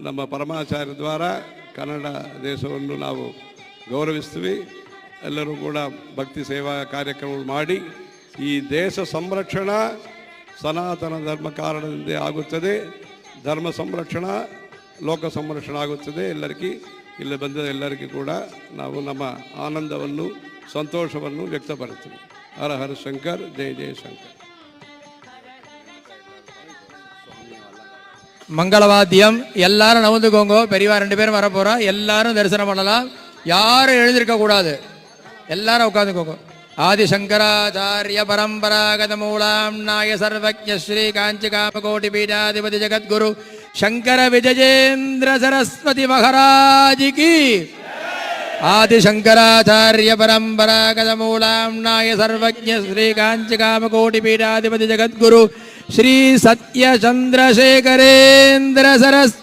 ನಮ್ಮ ಪರಮಾಚಾರ್ಯ ದ್ವಾರ ಕನ್ನಡ ದೇಶವನ್ನು ನಾವು ಗೌರವಿಸ್ತೀವಿ. ಎಲ್ಲರೂ ಕೂಡ ಭಕ್ತಿ ಸೇವಾ ಕಾರ್ಯಕ್ರಮಗಳು ಮಾಡಿ ಈ ದೇಶ ಸಂರಕ್ಷಣಾ ಸನಾತನ ಧರ್ಮ ಕಾರಣದಿಂದ ಆಗುತ್ತದೆ. ಧರ್ಮ ಸಂರಕ್ಷಣಾ ಲೋಕ ಸಂರಕ್ಷಣೆ ಆಗುತ್ತದೆ. ಎಲ್ಲರಿಗೂ ಇಲ್ಲಿ ಬಂದ ಎಲ್ಲರಿಗೂ ಕೂಡ ನಾವು ನಮ್ಮ ಆನಂದವನ್ನು ಸಂತೋಷವನ್ನು ವ್ಯಕ್ತಪಡಿಸ್ತೀವಿ. ಹರ ಹರ ಶಂಕರ್, ಜಯ ಜಯ ಶಂಕರ್. மங்களவாத்தியம் எல்லாரும் நவந்துக்கோங்க. பெரியவா 2 பேரும் வர போறா. எல்லாரும் தரிசனம் பண்ணலாம். யாரும் எழுந்திருக்க கூடாது. எல்லாரும் உட்காந்துக்கோங்க. ஆதிசங்கராச்சாரிய பரம்பராகத மூலாம் நாய சர்வஜ ஸ்ரீ காஞ்சி காமகோட்டி பீடாதிபதி ஜெகத்குரு சங்கர விஜயேந்திர சரஸ்வதி மகாராஜ் கி. ஆதிசங்கராச்சாரிய பரம்பராகத மூலாம் நாய சர்வஜ ஸ்ரீ காஞ்சி காமகோட்டி பீடாதிபதி ஜெகத்குரு ஸ்ரீ சத்ய சந்திரசேகரேந்திர சரஸ்வதி